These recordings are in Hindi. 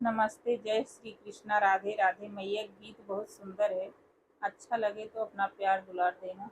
नमस्ते, जय श्री कृष्णा, राधे राधे। मैया गीत बहुत सुंदर है। अच्छा लगे तो अपना प्यार दुलार देना।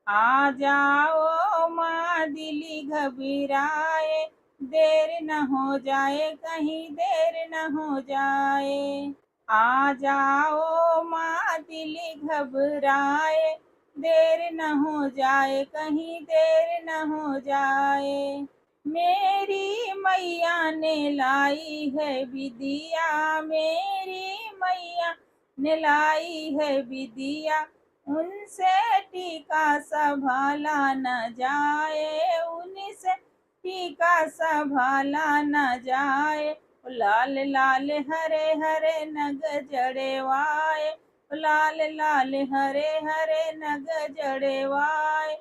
आ जाओ माँ दिली घबराए, देर न हो जाए, कहीं देर न हो जाए। आ जाओ माँ दिली घबराए, देर न हो जाए, कहीं देर न हो जाए। मेरी मैया ने लाई है विदिया, मेरी मैया ने लाई है विदिया, उनसे टीका संभाला न जाए, उनसे टीका संभाला न जाए। लाल लाल हरे हरे नग जड़ेवाए, लाल लाल हरे हरे नग जड़ेवाए।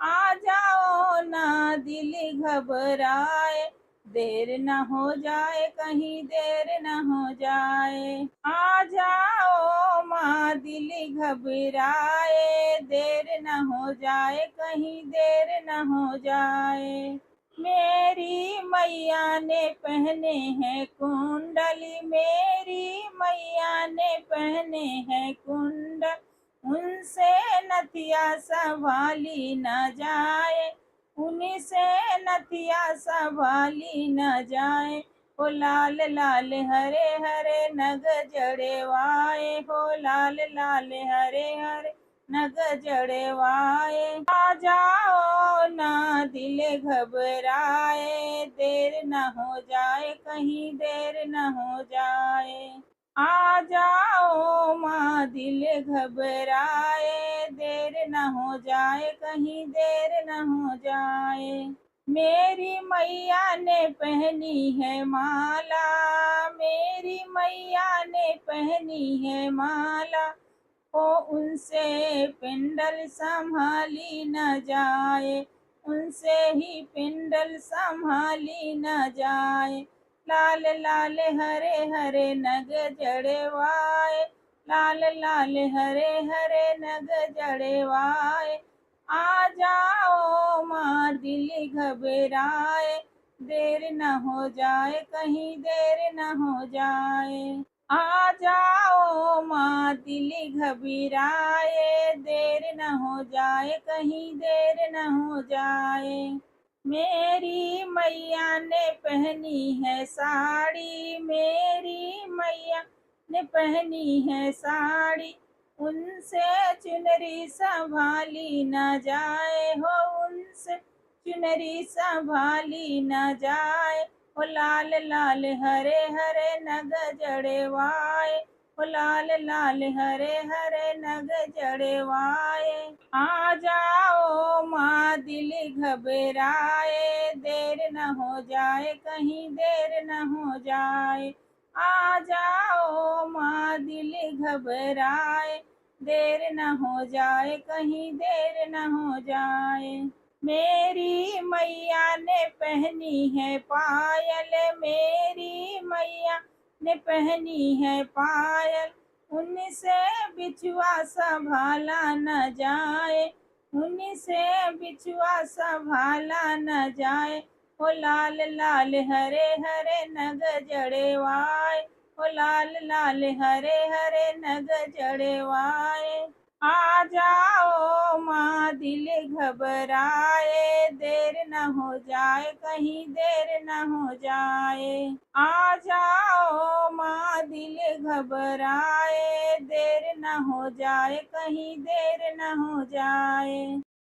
आ जाओ ना दिल घबराए, देर न हो जाए, कहीं देर न हो जाए। आ जाओ माँ दिल घबराए, देर न हो जाए, कहीं देर न हो जाए। मेरी मैया ने पहने हैं कुंडली, मेरी मैया ने पहने हैं कुंडल, उनसे नथिया संभाली न जाए, उनसे नथिया संभाली न जाए। हो लाल लाल हरे हरे नग जड़ेवाए, हो लाल लाल हरे हरे नग जड़ेवाए। आ जाओ ना दिल घबराए, देर न हो जाए, कहीं देर न हो जाए। आ जाओ माँ दिल घबराए, देर न हो जाए, कहीं देर न हो जाए। मेरी मैया ने पहनी है माला, मेरी मैया ने पहनी है माला, ओ उनसे पिंडल संभाली न जाए, उनसे ही पिंडल संभाली न जाए। लाल लाल हरे हरे नग जड़ेवाए, लाल लाल हरे हरे नग जड़ेवाए। आ जाओ माँ दिल घबराए, देर न हो जाए, कहीं देर न हो जाए। आ जाओ माँ दिल घबराए, देर न हो जाए, कहीं देर न हो जाए। मेरी मैया ने पहनी है साड़ी, मेरी मैया ने पहनी है साड़ी, उनसे चुनरी संभाली न जाए, हो उनसे चुनरी संभाली न जाए। हो लाल लाल हरे हरे नग जड़ेवाए, हो लाल लाल हरे हरे नग जड़ेवाए। आ जाओ माँ दिल घबराए, देर न हो जाए, कहीं देर न हो जाए। आ जाओ माँ दिल घबराए, देर न हो जाए, कहीं देर न हो जाए। मेरी मैया ने पहनी है पायल, मेरी मैया ने पहनी है पायल, उनसे बिछुआ संभाला न जाए, उनसे बिछुआ संभाला न जाए। हो लाल लाल हरे हरे नग जड़ेवाए, हो लाल लाल हरे हरे नग जड़ेवाए। आ जाओ माँ दिल घबराए, देर न हो जाए, कहीं देर न हो जाए। आ जाओ माँ दिल घबराए, देर न हो जाए, कहीं देर न हो जाए।